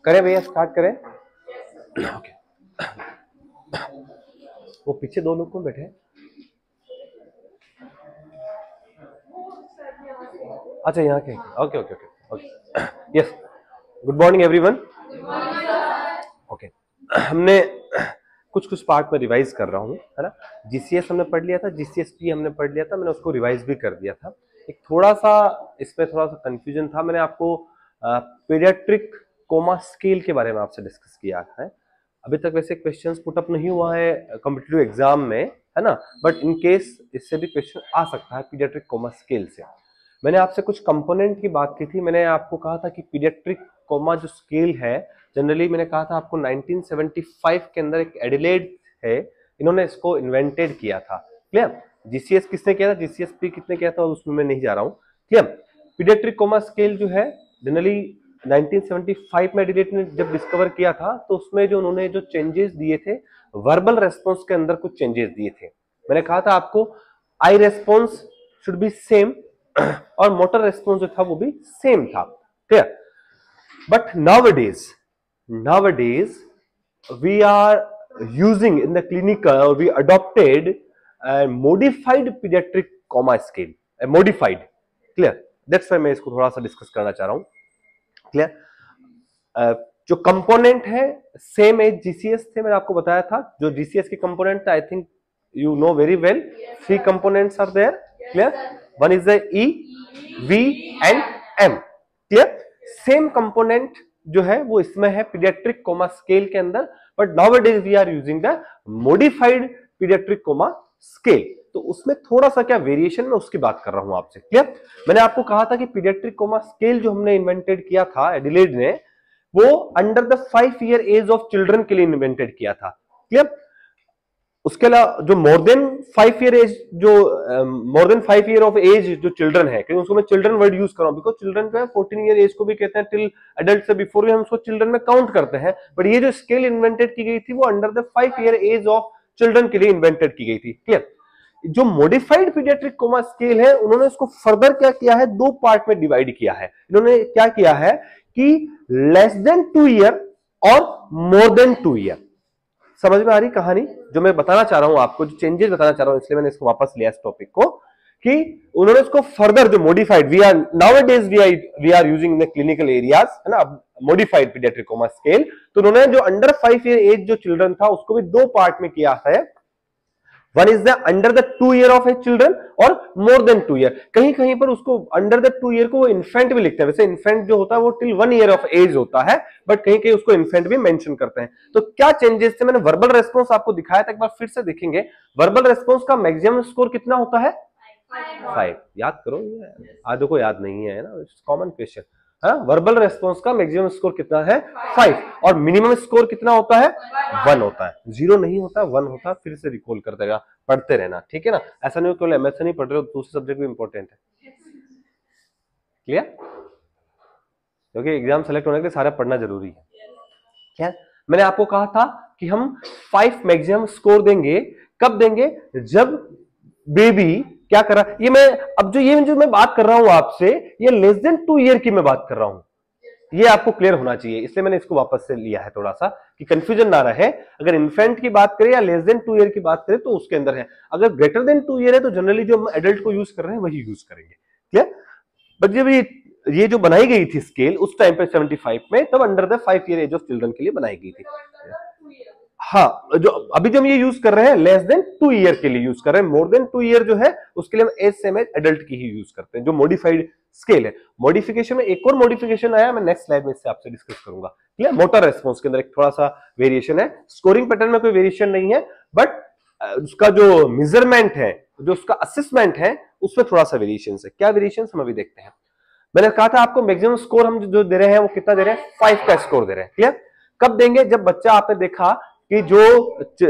करें भैया, स्टार्ट करें। ओके। वो पीछे दो लोग कौन बैठे हैं? अच्छा, यहाँ के। Okay okay okay okay. Yes, good morning everyone. Okay, हमने कुछ कुछ पार्ट में रिवाइज कर रहा हूँ, है ना। जीसीएस हमने पढ़ लिया था, जीसीएसपी हमने पढ़ लिया था, मैंने उसको रिवाइज भी कर दिया था। एक थोड़ा सा इसमें थोड़ा सा कंफ्यूजन था, मैंने आपको पीडियाट्रिक कोमा स्केल के बारे में आपसे डिस्कस किया है। अभी तक वैसे क्वेश्चंस पुट अप नहीं हुआ है कॉम्पिटिटिव एग्जाम में, है ना, बट इन केस इससे भी क्वेश्चन आ सकता है पीडियाट्रिक कोमा स्केल से। मैंने आपसे कुछ कंपोनेंट की बात की थी। मैंने आपको कहा था कि पीडियाट्रिक कोमा जो स्केल है, जनरली मैंने कहा था आपको 1975 के अंदर एक एडिलेड है, इन्होंने इसको इन्वेंटेड किया था। क्लियर? जीसीएस किसने किया था, जीसीएसपी किसने किया था, उसमें मैं नहीं जा रहा हूँ। क्लियर? पीडियाट्रिक कोमा स्केल जो है जनरली 1975 में एडिलेड ने जब डिस्कवर किया था, तो उसमें जो उन्होंने जो चेंजेस दिए थे, वर्बल रेस्पॉन्स के अंदर कुछ चेंजेस दिए थे। मैंने कहा था आपको आई रेस्पॉन्स शुड बी सेम और मोटर रेस्पॉन्स जो था वो भी सेम था। Clear? But nowadays we are using in the clinical, we adopted a modified pediatric comma scale, a modified. Clear? That's why मैं इसको थोड़ा सा डिस्कस करना चाह रहा हूं। क्लियर? जो कंपोनेंट है सेम एज जीसीएस थे, मैंने आपको बताया था। जो जीसीएस के कंपोनेंट थे, I think you know very well, 3 components are there. Clear? One is the E, V and M. Clear? Same component जो है वो इसमें है पीडियाट्रिक कोमा स्केल के अंदर, but nowadays we are using the modified paediatric coma scale. तो उसमें थोड़ा सा क्या वेरिएशन, में उसकी बात कर रहा हूं आपसे। क्लियर? मैंने आपको कहा था कि पीडियाट्रिक कोमा स्केल जो हमने इन्वेंटेड किया था एडिलेड ने, वो under the 5 year age of children के लिए इन्वेंटेड किया था। क्लियर? उसके अलावा जो मोर देन 5 ईयर एज, जो more than 5 year of age जो चिल्ड्रन है, क्योंकि उसको मैं चिल्ड्रन वर्ड यूज कर रहा हूं, बिकॉज चिल्ड्रन जो है 14 ईयर एज को भी कहते हैं, टिल एडल्ट से बिफोर भी हम उसको चिल्ड्रन में काउंट करते हैं। बट ये जो स्केल इन्वेंटेड की गई थी, वो under the 5 year age of children के लिए इन्वेंटेड की गई थी। क्लियर? जो मॉडिफाइड पीडियाट्रिक कोमा स्केल है, उन्होंने इसको फर्दर क्या किया है, 2 पार्ट में डिवाइड किया है। इन्होंने क्या किया है कि लेस देन 2 ईयर और मोर देन 2 ईयर। समझ में आ रही कहानी? जो मैं बताना चाह रहा हूं आपको, जो चेंजेस बताना चाह रहा हूं, इसलिए मैंने इसको वापस लिया इस टॉपिक को, कि उन्होंने इसको फर्दर जो modified, we are nowadays we are using in the clinical areas, है ना, मॉडिफाइड पीडियाट्रिक कोमा स्केल। तो उन्होंने जो अंडर 5 ईयर एज जो चिल्ड्रन था, उसको भी 2 पार्ट में किया है। One is the under the 2 year of a children और मोर देन 2 ईयर। कहीं कहीं पर उसको अंडर द 2 ईयर को वो इन्फेंट भी लिखते हैं। वैसे इन्फेंट जो होता है वो टिल 1 ईयर ऑफ एज होता है, बट कहीं कहीं उसको इन्फेंट भी मेंशन करते हैं। तो क्या चेंजेस थे? मैंने वर्बल रेस्पॉन्स आपको दिखाया था, एक बार फिर से देखेंगे। वर्बल रेस्पॉन्स का मैक्सिमम स्कोर कितना होता है? 5। याद करो, आधो को याद नहीं है ना, कॉमन क्वेश्चन। हाँ, वर्बल रेस्पॉन्स का मैक्सिमम स्कोर कितना है? 5। और मिनिमम स्कोर कितना होता है? 1 होता है। 0 नहीं होता, 1 होता है। फिर से रिकॉल कर देगा, पढ़ते रहना, ठीक है ना। ऐसा नहीं हो केवल एमएसए नहीं पढ़ रहे हो, दूसरे सब्जेक्ट भी इंपॉर्टेंट है। क्लियर? क्योंकि एग्जाम सेलेक्ट होने के लिए सारा पढ़ना जरूरी है। क्या मैंने आपको कहा था कि हम 5 मैक्सिमम स्कोर देंगे। कब देंगे? जब बेबी क्या कर रहा है। ये मैं अब जो मैं बात कर रहा हूं आपसे, ये लेस देन 2 ईयर की मैं बात कर रहा हूं। ये आपको क्लियर होना चाहिए, इसलिए मैंने इसको वापस से लिया है, थोड़ा सा कि कंफ्यूजन ना रहे। अगर इन्फेंट की बात करें या लेस देन 2 ईयर की बात करें तो उसके अंदर है। अगर ग्रेटर देन 2 ईयर है तो जनरली जो हम एडल्ट को यूज कर रहे हैं वही यूज करेंगे। क्लियर? बट जब ये जो बनाई गई थी स्केल उस टाइम पे 75 में, तब under the 5 year age of children के लिए बनाई गई थी। हाँ, जो अभी जो हम ये यूज कर रहे हैं लेस देन 2 ईयर के लिए यूज कर रहे हैं। मोर देन 2 ईयर जो है उसके लिए हम एज सेम एज एडल्ट की ही यूज करते हैं, जो मॉडिफाइड स्केल है। मॉडिफिकेशन में एक और मॉडिफिकेशन आया, मैं नेक्स्ट स्लाइड में इससे आपसे डिस्कस करूंगा। क्लियर? मोटर रेस्पॉन्स के अंदर एक थोड़ा सा वेरिएशन है। स्कोरिंग पैटर्न में कोई वेरिएशन नहीं है, बट उसका जो मेजरमेंट है, जो उसका असेसमेंट है, उसमें थोड़ा सा वेरिएशन है। क्या वेरिएशन हम अभी देखते हैं। मैंने कहा था आपको मैक्सिमम स्कोर हम जो दे रहे हैं वो कितना दे रहे हैं? 5 का स्कोर दे रहे हैं। क्लियर? कब देंगे? जब बच्चा, आपने देखा कि जो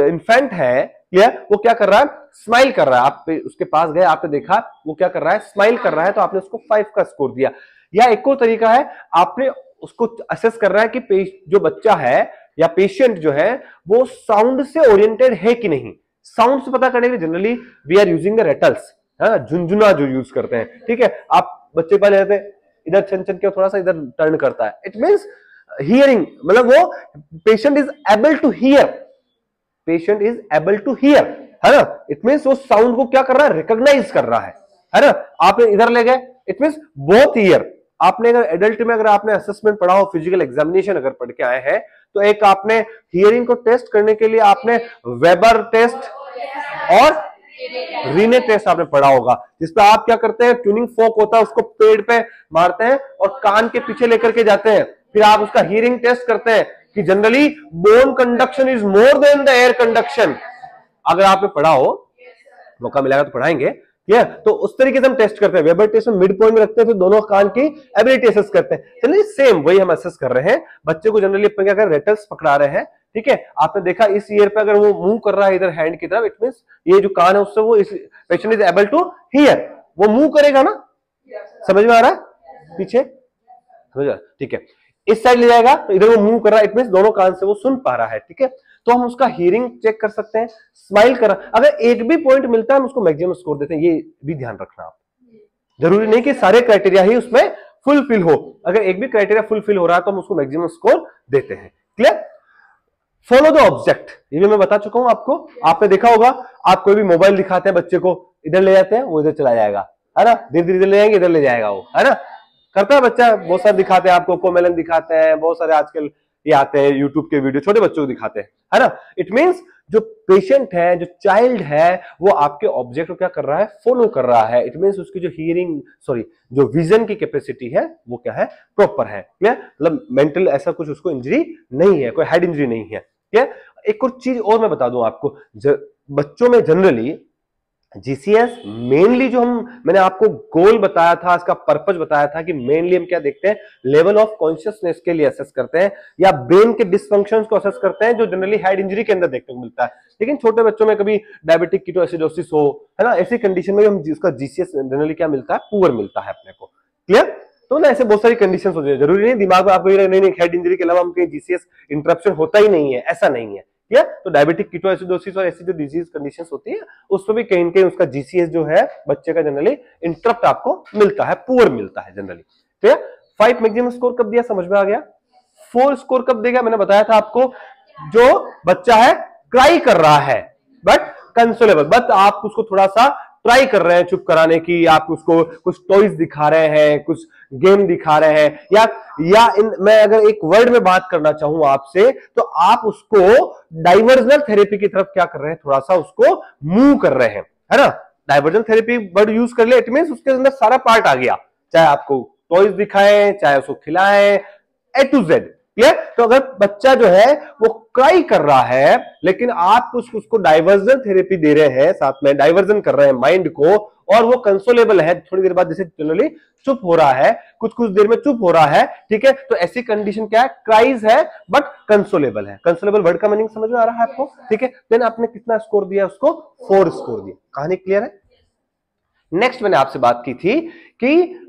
इन्फेंट है, क्लियर, वो क्या कर रहा है? स्माइल कर रहा है। आप उसके पास गए, आपने देखा वो क्या कर रहा है? स्माइल कर रहा है, तो आपने उसको 5 का स्कोर दिया। या एक और तरीका है, आपने उसको असेस कर रहा है कि जो बच्चा है या पेशेंट जो है वो साउंड से ओरिएंटेड है कि नहीं। साउंड से पता करने के लिए generally we are using the rattles. है ना, झुंझुना जो यूज करते हैं, ठीक है। आप बच्चे पहले रहते हैं इधर छन छन के थोड़ा सा इधर टर्न करता है, इट मींस हियरिंग, मतलब वो patient is able to hear, patient is able to hear, है ना। इट मींस वो साउंड को क्या कर रहा है, रिकॉग्नाइज कर रहा है ना। आपने इधर ले गए, इट मींस बोथ ईयर। आपने अगर एडल्ट में अगर आपने असेसमेंट पढ़ा हो, फिजिकल एग्जामिनेशन अगर पढ़ के आए हैं, तो एक आपने हियरिंग को टेस्ट करने के लिए आपने वेबर टेस्ट और रीने टेस्ट आपने पढ़ा होगा, जिसपे आप क्या करते हैं, ट्यूनिंग फोक होता है उसको पेड़ पे मारते हैं और कान के पीछे लेकर के जाते हैं, फिर आप उसका हियरिंग टेस्ट करते हैं कि generally bone conduction is more than the air conduction. अगर आपने पढ़ा हो, मौका मिलेगा तो पढ़ाएंगे, क्लियर। तो उस तरीके से हम टेस्ट करते हैं, वेबर टेस्ट में मिड पॉइंट में रखते हैं, फिर दोनों कान की एबिलिटी असेस करते हैं। जनरली सेम वही हम असेस कर रहे हैं बच्चे को। जनरली अपन क्या कर रेटल्स पकड़ा रहे हैं, ठीक है। आपने देखा इस ईयर पे अगर वो मूव कर रहा है इधर हैंड की तरफ, इट मींस ये जो कान है उससे वो इस patient is able to hear, वो मूव करेगा ना, समझ में आ रहा है, पीछे समझ रहा, ठीक है। इस साइड ले जाएगा तो इधर वो मूव कर रहा है, इट मींस दोनों कान से वो सुन पा रहा है, ठीक है। तो हम उसका हियरिंग चेक कर सकते हैं, स्माइल कर रहा, अगर एक भी पॉइंट मिलता है हम उसको मैक्सिमम स्कोर देते हैं, ये भी ध्यान रखना आप। जरूरी नहीं कि सारे क्राइटेरिया ही उसमें फुलफिल हो, अगर एक भी क्राइटेरिया फुलफिल हो रहा है तो हम उसको मैक्सिमम स्कोर देते हैं, क्लियर। फॉलो द ऑब्जेक्ट, ये भी मैं बता चुका हूं आपको। आपने देखा होगा, आप कोई भी मोबाइल दिखाते हैं बच्चे को, इधर ले जाते हैं वो इधर चला जाएगा, है ना, धीरे धीरे इधर ले जाएंगे इधर ले जाएगा वो, है ना, करता है बच्चा। बहुत सारे दिखाते हैं आपको, कोमेलन दिखाते हैं, बहुत सारे आजकल ये आते हैं यूट्यूब के वीडियो, छोटे बच्चों को दिखाते हैं, है ना। इट मींस जो पेशेंट है, जो चाइल्ड है, वो आपके ऑब्जेक्ट को क्या कर रहा है, फॉलो कर रहा है। इट मींस उसकी जो हियरिंग, सॉरी, जो विजन की कैपेसिटी है वो क्या है, प्रॉपर है, क्लियर। मतलब मेंटल ऐसा कुछ उसको इंजरी नहीं है, कोई हेड इंजरी नहीं है, क्लियर। एक और चीज और मैं बता दूं आपको, बच्चों में जनरली जीसीएस मेनली जो मैंने आपको गोल बताया था, इसका पर्पस बताया था कि मेनली हम क्या देखते हैं, लेवल ऑफ कॉन्शियसनेस के लिए असेस करते हैं, या ब्रेन के डिसफंक्शंस को असेस करते हैं, जो जनरली हेड इंजरी के अंदर देखने को मिलता है। लेकिन छोटे बच्चों में कभी डायबिटिक कीटोएसिडोसिस हो, है ना, ऐसी कंडीशन में हम जिसका जीसीएस जनरली क्या मिलता है, पुअर मिलता है अपने को, क्लियर। तो ना ऐसे बहुत सारी कंडीशन होती है, जरूरी नहीं दिमाग में आपको नहीं हेड इंजरी के अलावा हम कहीं जीसीएस इंटरप्शन होता ही नहीं है, ऐसा नहीं है, क्लियर। तो डायबिटिक कीटोएसिडोसिस और ऐसी जो डिजीज कंडीशंस होती है उसमें भी कहीं कहीं उसका जीसीएस जो है बच्चे का जनरली इंटरप्ट आपको मिलता है, पुअर मिलता है जनरली, ठीक है। 5 मैक्सिमम स्कोर कब दिया, समझ में आ गया। 4 स्कोर कब देगा, मैंने बताया था आपको, जो बच्चा है क्राई कर रहा है बट कंसोलेबल, बट आप उसको थोड़ा सा ट्राई कर रहे हैं चुप कराने की, आप उसको कुछ टॉयज दिखा रहे हैं, कुछ गेम दिखा रहे हैं, या मैं अगर एक वर्ड में बात करना चाहूं आपसे, तो आप उसको डाइवर्जनल थेरेपी की तरफ क्या कर रहे हैं, थोड़ा सा उसको मूव कर रहे हैं, है ना। डाइवर्जनल थेरेपी वर्ड यूज कर लिया, इट मींस उसके अंदर सारा पार्ट आ गया, चाहे आपको टॉयज दिखाएं, चाहे उसको खिलाएं, ए टू जेड, क्लियर। तो अगर बच्चा जो है वो क्राई कर रहा है, लेकिन आप उसको डाइवर्जन थेरेपी दे रहे हैं, साथ में डाइवर्जन कर रहे हैं माइंड को, और वो कंसोलेबल है, थोड़ी देर बाद जैसे जनरली चुप हो रहा है, कुछ देर में चुप हो रहा है, ठीक है, तो ऐसी कंडीशन क्या है, क्राइज है बट कंसोलेबल है। कंसोलेबल वर्ड का मीनिंग समझ में आ रहा है आपको, ठीक है। देन आपने कितना स्कोर दिया उसको, 4 स्कोर दिया, कहानी क्लियर है। नेक्स्ट मैंने आपसे बात की थी कि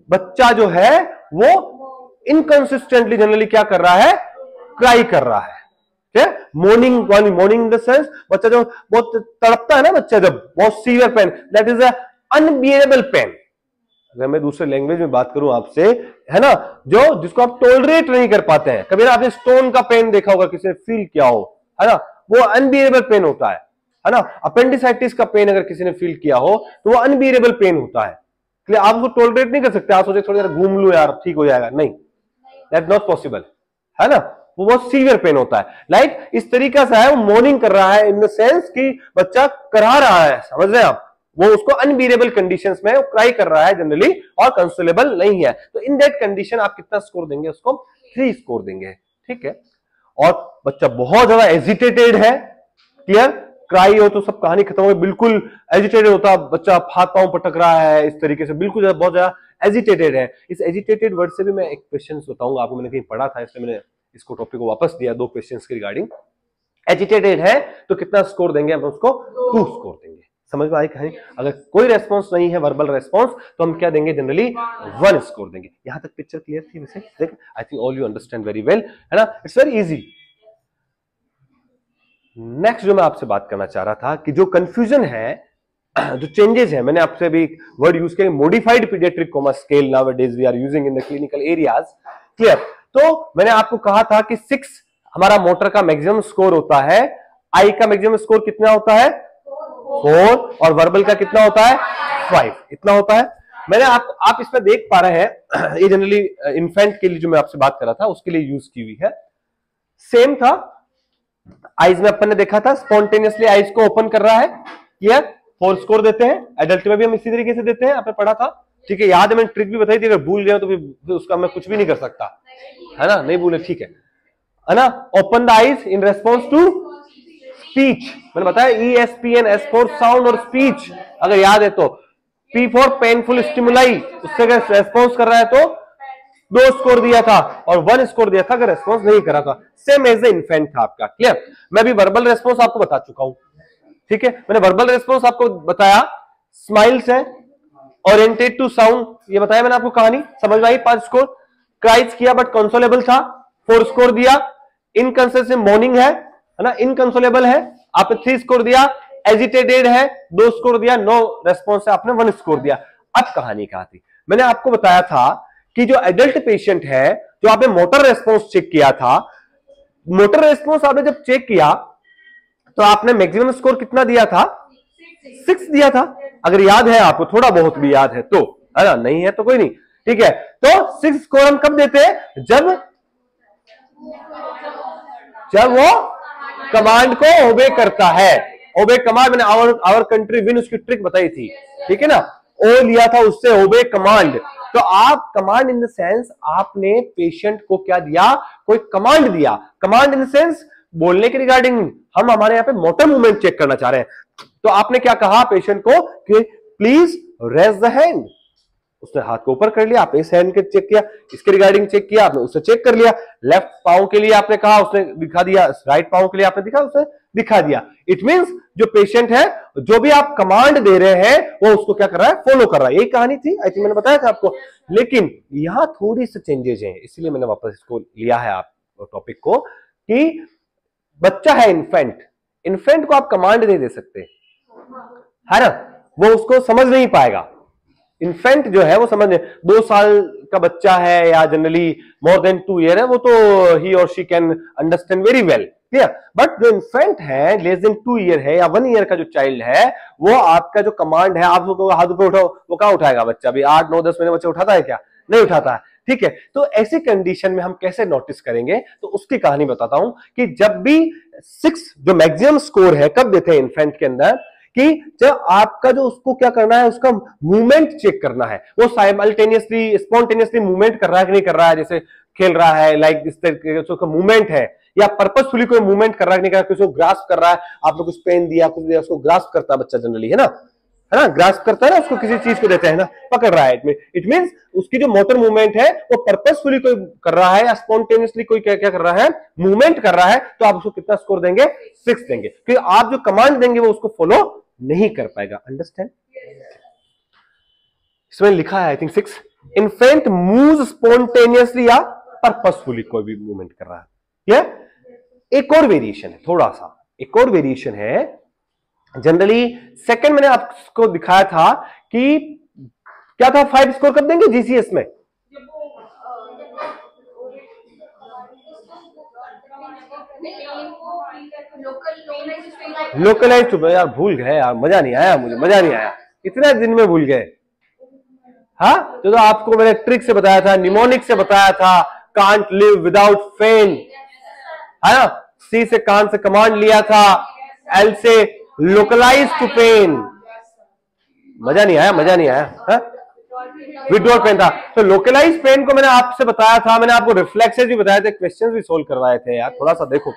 बच्चा जो है वो इनकंसिस्टेंटली जनरली क्या कर रहा है, क्राई कर रहा है, क्या, मॉर्निंग इन द सेंस, बच्चा जो बहुत तड़पता है ना, बच्चा जब बहुत severe pain, that is a unbearable pain. अगर मैं दूसरे लैंग्वेज में बात करूं आपसे, है ना, जो जिसको आप टॉलरेट नहीं कर पाते हैं, कभी ना आपने स्टोन का पेन देखा होगा, किसी ने फील किया हो, है ना, वो अनबियरेबल पेन होता है ना। अपेंडिसाइटिस का पेन अगर किसी ने फील किया हो तो वो अनबियरेबल पेन होता है, इसलिए आप उसको टॉलरेट नहीं कर सकते। आप सोचे थोड़ी देर घूम लूं यार ठीक हो जाएगा, नहीं, दैट नॉट पॉसिबल, है ना, वो बहुत सीवियर पेन होता है। लाइक इस तरीका से है, वो मॉर्निंग कर रहा है इन द सेंस कि बच्चा करा रहा है, समझ रहे हैं आप, वो उसको अनबियरेबल कंडीशंस में क्राई कर रहा है जनरली, और कंसोलेबल नहीं है। तो इन दैट कंडीशन आप कितना स्कोर देंगे उसको, 3 स्कोर देंगे, ठीक है। और बच्चा बहुत ज्यादा एजिटेटेड है, क्लियर, क्राई हो तो सब कहानी खत्म हो गई, बिल्कुल एजिटेटेड होता बच्चा, हाथ पांव पटक रहा है इस तरीके से, बिल्कुल बहुत ज्यादा एजिटेटेड है। इस एजिटेटेड वर्ड से भी मैं एक क्वेश्चन बताऊंगा आपको, मैंने कहीं पढ़ा था, इसलिए मैंने इसको टॉपिक को वापस दिया 2 क्वेश्चंस के रिगार्डिंग। एजिटेटेड है तो कितना स्कोर देंगे हम उसको, 2 स्कोर देंगे। समझ में आई कहानी। अगर कोई रेस्पॉन्स नहीं है, वर्बल रेस्पॉन्स, तो हम क्या देंगे, जनरली 1 स्कोर देंगे। यहां तक पिक्चर क्लियर थी वैसे, देख, I think all you understand very well, है ना, इट्स वेरी इजी। नेक्स्ट जो मैं आपसे बात करना चाह रहा था कि जो कंफ्यूजन है जो चेंजेस है, मैंने आपसे अभी वर्ड यूज किया, modified paediatric coma scale nowadays we are using in the clinical areas. Clear? तो मैंने आपको कहा था कि 6 हमारा मोटर का मैक्सिमम स्कोर होता है, आई का मैक्सिमम स्कोर कितना होता है 4, और वर्बल का कितना होता है 5, इतना होता है। मैंने आप इसमें देख पा रहे हैं, ये जनरली इन्फेंट के लिए जो मैं आपसे बात कर रहा था उसके लिए यूज की हुई है। सेम था आइज में, अपन ने देखा था स्पॉन्टेनियसली आइज को ओपन कर रहा है, क्लियर, 4 स्कोर देते हैं। एडल्ट में भी हम इसी तरीके से देते हैं, आपने पढ़ा था, ठीक है, याद है, मैंने ट्रिक भी बताई थी, अगर भूल गए तो फिर उसका मैं कुछ भी नहीं कर सकता, है ना, नहीं भूले, ठीक है ना। Open the eyes in response to speech, मैंने बताया ESPN, S फॉर साउंड और स्पीच, अगर याद है तो। P फॉर पेनफुल स्टिमुलाई, उससे अगर रेस्पॉन्स कर रहा है तो 2 स्कोर दिया था, और 1 स्कोर दिया था अगर रेस्पॉन्स नहीं कर रहा था। सेम एज द इन्फेंट था आपका, क्लियर। मैं भी वर्बल रेस्पॉन्स आपको बता चुका हूं, ठीक है, मैंने वर्बल रेस्पॉन्स आपको बताया, स्माइल्स है, ओरिएंटेड टू साउंड, ये बताया मैंने आपको, कहानी समझ में आई, 5 स्कोर। क्राइज किया बट कंसोलेबल था, 4 स्कोर दिया। इनकंसिस्टेंट मॉर्निंग है ना, इनकंसोलेबल है, आपने 3 स्कोर दिया। एजिटेटेड है, 2 स्कोर दिया। नो रेस्पॉन्स है, आपने 1 स्कोर दिया। अब कहानी क्या थी, मैंने आपको बताया था कि जो एडल्ट पेशेंट है, जो आपने मोटर रेस्पॉन्स चेक किया था, मोटर रेस्पॉन्स आपने जब चेक किया तो आपने मैक्सिमम स्कोर कितना दिया था 6 दिया था, अगर याद है आपको, थोड़ा बहुत भी याद है तो, है ना, नहीं है तो कोई नहीं, ठीक है। तो 6 स्कोर हम कब देते हैं, जब वो कमांड को ओबे करता है। ओबे कमांड, मैंने आवर कंट्री विन उसकी ट्रिक बताई थी, ठीक है ना, ओ लिया था उससे, ओबे कमांड। तो आप कमांड इन द सेंस, आपने पेशेंट को क्या दिया, कोई कमांड दिया। कमांड इन द सेंस बोलने के रिगार्डिंग, हम हमारे यहाँ पे मोटर मूवमेंट चेक करना चाह रहे हैं। तो आपने क्या कहा पेशेंट को कि प्लीज रेज द हैंड, उसने हाथ को ऊपर कर लिया, आपने इस हैंड के चेक किया, इसके रिगार्डिंग चेक किया, आपने उससे चेक कर लिया। लेफ्ट पांव के लिए आपने कहा, उसने दिखा दिया, राइट पांव के लिए आपने दिखा, उसने दिखा दिया। इट मींस जो पेशेंट है, जो भी आप कमांड दे रहे हैं वो उसको क्या कर रहा है, फॉलो कर रहा है। यही कहानी थी, आई थिंक मैंने बताया था आपको, लेकिन यहां थोड़ी सी चेंजेस हैं, इसलिए मैंने वापस इसको लिया है आप टॉपिक को, कि बच्चा है इन्फेंट को आप कमांड नहीं दे सकते, है ना, वो उसको समझ नहीं पाएगा। इन्फेंट जो है वो समझ नहीं, 2 साल का बच्चा है या जनरली मोर देन 2 ईयर है, वो तो ही और she can understand very well, clear. But जो इन्फेंट है, लेस देन 2 ईयर है या 1 ईयर का जो चाइल्ड है, वो आपका जो कमांड है, आप उसको हाथ ऊपर उठाओ, वो कहां उठाएगा बच्चा, अभी 8, 9, 10 महीने बच्चा उठाता है क्या, नहीं उठाता है, ठीक है। तो ऐसी कंडीशन में हम कैसे नोटिस करेंगे, तो उसकी कहानी बताता हूं कि जब भी 6 जो मैक्सिमम स्कोर है कब देते हैं इन्फेंट के अंदर, कि जब आपका जो उसको क्या करना है, उसका मूवमेंट चेक करना है, वो साइमल्टेनियसली स्पॉन्टेनियसली मूवमेंट कर रहा है कि नहीं कर रहा है, जैसे खेल रहा है, लाइक इस तरीके से उसका मूवमेंट है, या पर्पसफुली कोई मूवमेंट कर रहा है कि नहीं कर रहा है, किसी को ग्रास्प कर रहा है, आपने कुछ पेन दिया, कुछ दिया, उसको ग्रास्प करता है बच्चा जनरली, है ना, ग्रास्प करता है ना, उसको किसी चीज को देते हैं ना, पकड़ रहा है। इट मींस उसकी जो मोटर मूवमेंट है वो पर्पसफुली कोई कर रहा है या स्पॉन्टेनियसली कोई क्या क्या कर रहा है, मूवमेंट कर रहा है, तो आप उसको कितना स्कोर देंगे, 6 देंगे, क्योंकि आप जो कमांड देंगे वो उसको फॉलो नहीं कर पाएगा। अंडरस्टैंड? इसमें लिखा है I think 6, infant moves spontaneously या पर्पसफुली, कोई भी मूवमेंट कर रहा है, क्या। एक और वेरिएशन है, थोड़ा सा एक और वेरिएशन है, जनरली सेकंड मैंने आपको दिखाया था कि क्या था, 5 स्कोर कब देंगे जीसीएस में, लोकलाइज, यार भूल गए यार, मजा नहीं आया, मुझे मजा नहीं आया, इतने दिन में भूल गए। हाँ, तो आपको मैंने ट्रिक से बताया था, निमोनिक से बताया था, कांट लिव विदाउट फेन, है ना, सी से कान से कमांड लिया था, एल से लोकलाइज टू पेन, मजा नहीं आया, मजा नहीं आया, विड्रॉल पेन था। तो लोकलाइज पेन को मैंने आपसे बताया था, मैंने आपको रिफ्लेक्सेस भी बताए थे, क्वेश्चंस भी सोल्व करवाए थे यार, थोड़ा सा देखो,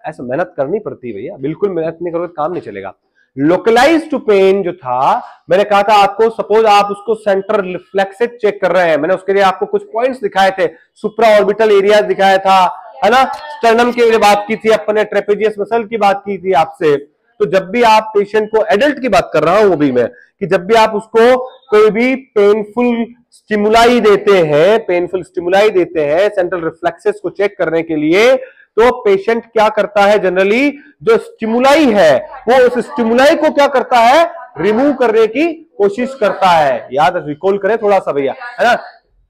ऐसा मेहनत करनी पड़ती है भैया, बिल्कुल मेहनत नहीं करोगे काम नहीं चलेगा। लोकलाइज टू पेन जो था, मैंने कहा था आपको, सपोज आप उसको सेंटर रिफ्लेक्सेस चेक कर रहे हैं, मैंने उसके लिए आपको कुछ पॉइंट्स दिखाए थे, सुप्रा ऑर्बिटल एरिया दिखाया था, है ना, स्टर्नम की लिए बात की थी अपने, ट्रेपेजियस मसल की बात की थी आपसे। तो जब भी आप पेशेंट को, एडल्ट की बात कर रहा हूं वो भी मैं, कि जब भी आप उसको कोई भी पेनफुल स्टिमुलाई देते हैं सेंट्रल रिफ्लेक्सेस को चेक करने के लिए, तो पेशेंट क्या करता है, जनरली जो स्टिमुलाई है वो उस स्टिमुलाई को क्या करता है, रिमूव करने की कोशिश करता है। याद रिकॉल करें थोड़ा सा भैया, है ना।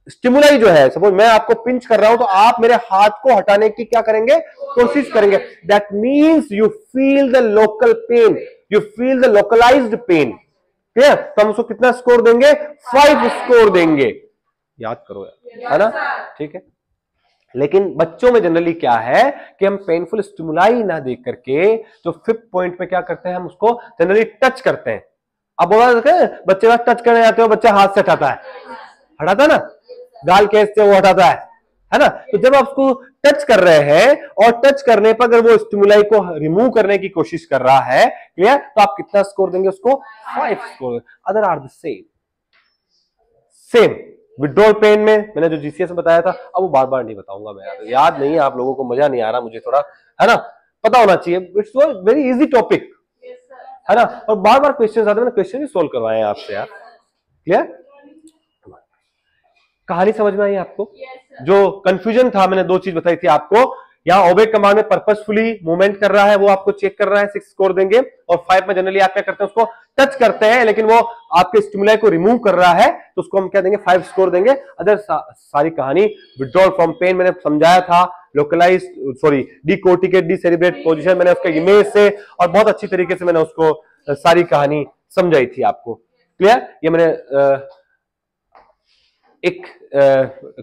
स्टिमुलाई जो है, सपोज मैं आपको पिंच कर रहा हूं तो आप मेरे हाथ को हटाने की क्या करेंगे, कोशिश करेंगे। That means you feel the local pain, you feel the localised pain. Clear? तो हम उसको कितना स्कोर देंगे, 5 स्कोर देंगे। याद करो यार, है ना, ठीक है। लेकिन बच्चों में जनरली क्या है कि हम पेनफुल स्टिमुलाई ना देख करके जो 5th पॉइंट पे क्या करते हैं, हम उसको जनरली टच करते हैं। अब बोला बच्चे का टच करने जाते हो, बच्चा हाथ से हटाता है, हटाता है ना, गाल केस से वो हटाता है ना। तो जब आप उसको टच कर रहे हैं और टच करने पर अगर वो स्टिमुलाई को रिमूव करने की कोशिश कर रहा है, क्लियर, तो आप कितना स्कोर देंगे उसको, 5 score. Other are the same. Same withdrawal pain में मैंने जो जीसीएस में बताया था, अब वो बार बार नहीं बताऊंगा मैं, याद नहीं है आप लोगों को, मजा नहीं आ रहा मुझे थोड़ा, है ना, पता होना चाहिए। इट्स वेरी इजी टॉपिक, है ना। और बार बार क्वेश्चन आते हैं, मैंने क्वेश्चन भी सोल्व करवाए हैं आपसे यार। क्लियर? कहानी समझ में आई आपको? जो कंफ्यूजन था, मैंने 2 चीज बताई थी आपको। यहाँ ओबे कमांड में पर्पसफुली मूवमेंट कर रहा है, वो आपको चेक कर रहा है, 6 स्कोर देंगे। और 5 में जनरली आप क्या करते हैं, उसको टच करते हैं लेकिन वो आपके स्टिमुलाई को रिमूव कर रहा है, तो उसको हम क्या देंगे, 5 स्कोर देंगे। अदर सारी कहानी विड्रॉल फ्रॉम पेन मैंने समझाया था, लोकलाइज सॉरी डीकोर्टिकेट डीसेरिब्रेट पोजीशन मैंने उसके इमेज से और बहुत अच्छी तरीके से मैंने उसको सारी कहानी समझाई थी आपको। क्लियर? ये मैंने एक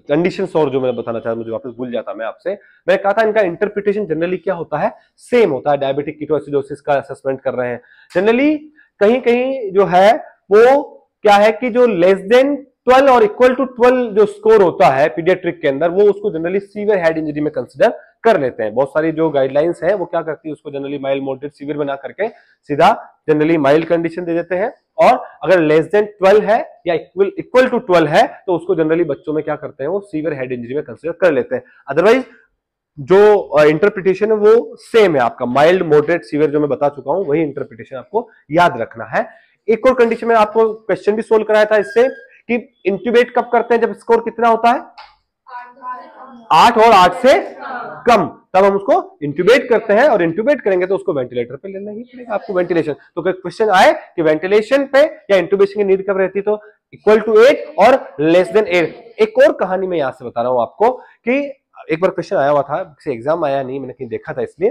कंडीशन और जो मैंने बताना चाहा, मुझे वापस भूल जाता मैं आपसे, मैंने कहा था इनका इंटरप्रिटेशन जनरली क्या होता है, सेम होता है। डायबिटिक कीटोएसिडोसिस का असेसमेंट कर रहे हैं जनरली, कहीं कहीं जो है वो क्या है कि जो लेस देन 12 और इक्वल टू 12 जो स्कोर होता है पीडियाट्रिक के अंदर, वो उसको जनरली सीवियर हेड इंजरी में कंसिडर कर लेते हैं। बहुत सारी जो गाइडलाइंस है वो क्या करती है, उसको जनरली माइल्ड मॉडरेट सीवियर बना करके सीधा जनरली माइल्ड कंडीशन दे देते हैं। और अगर लेस देन 12 है या इक्वल टू 12 है तो उसको जनरली बच्चों में क्या करते हैं, वो सीवियर हेड इंजरी में कंसिडर कर लेते हैं। अदरवाइज जो इंटरप्रिटेशन है वो सेम है आपका, माइल्ड मॉडरेट सीवियर जो मैं बता चुका हूं, वही इंटरप्रिटेशन आपको याद रखना है। एक और कंडीशन में आपको क्वेश्चन भी सोल्व कराया था इससे कि इंट्यूबेट कब करते हैं, जब स्कोर कितना होता है, 8 और 8 से कम, तब हम उसको इंट्यूबेट करते हैं। और इंट्यूबेट करेंगे तो उसको वेंटिलेटर पे लेना ही पड़ेगा आपको वेंटिलेशन। तो अगर क्वेश्चन आए कि वेंटिलेशन पे या इंट्यूबेशन की नीड कब रहती, तो इक्वल टू 8 और लेस देन 8। एक और कहानी मैं यहां से बता रहा हूं आपको कि एक बार क्वेश्चन आया हुआ था, किसी एग्जाम आया नहीं, मैंने कहीं देखा था, इसलिए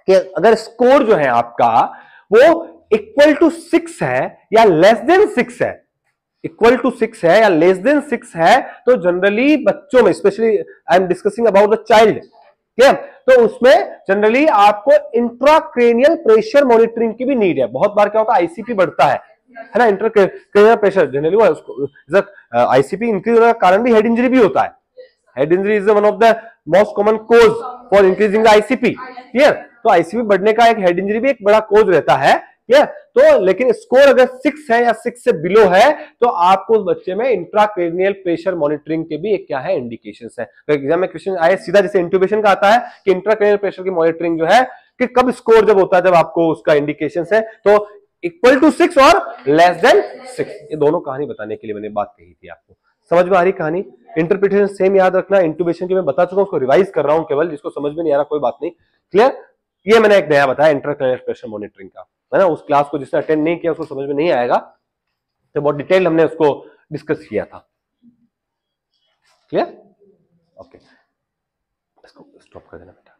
कि अगर स्कोर जो है आपका वो इक्वल टू 6 है या लेस देन 6 है, इक्वल टू 6 है या लेस देन 6 है, तो जनरली बच्चों में, specially I am discussing about the child, ठीक है, तो उसमें जनरली आपको इंट्राक्रेनियल प्रेशर मॉनिटरिंग की भी नीड है। बहुत बार क्या होता है, आईसीपी बढ़ता है ना, intracranial pressure generally ICP increase होने का कारण भी हेड इंजरी भी होता है। Head injury is one of the most common cause for increasing the ICP. Clear? तो आईसीपी बढ़ने का एक हेड इंजरी भी एक बड़ा कोज रहता है। क्लियर? तो लेकिन स्कोर अगर 6 है या 6 से बिलो है तो आपको उस बच्चे में इंट्राक्रेनियल प्रेशर मॉनिटरिंग के भी एक क्या है, इंडिकेशंस है। तो एग्जाम में क्वेश्चन आए सीधा, जैसे इंट्यूबेशन का आता है कि इंट्राक्रेनियल प्रेशर की मॉनिटरिंग जो है कि कब स्कोर जब होता है, जब आपको उसका इंडिकेशंस है, तो इक्वल टू 6 और लेस देन 6। ये दोनों कहानी बताने के लिए मैंने बात कही थी आपको। समझ में आ रही कहानी? इंटरप्रिटेशन सेम याद रखना। इंट्यूबेशन की मैं बता चुका हूं, उसको रिवाइज कर रहा हूं केवल, जिसको समझ में नहीं आ रहा कोई बात नहीं। क्लियर? ये मैंने एक नया बताया इंट्राक्रेनियल प्रेशर मॉनिटरिंग का, है ना। उस क्लास को जिसने अटेंड नहीं किया उसको समझ में नहीं आएगा, तो बहुत डिटेल हमने उसको डिस्कस किया था। क्लियर? ओके, इसको स्टॉप कर देना बेटा।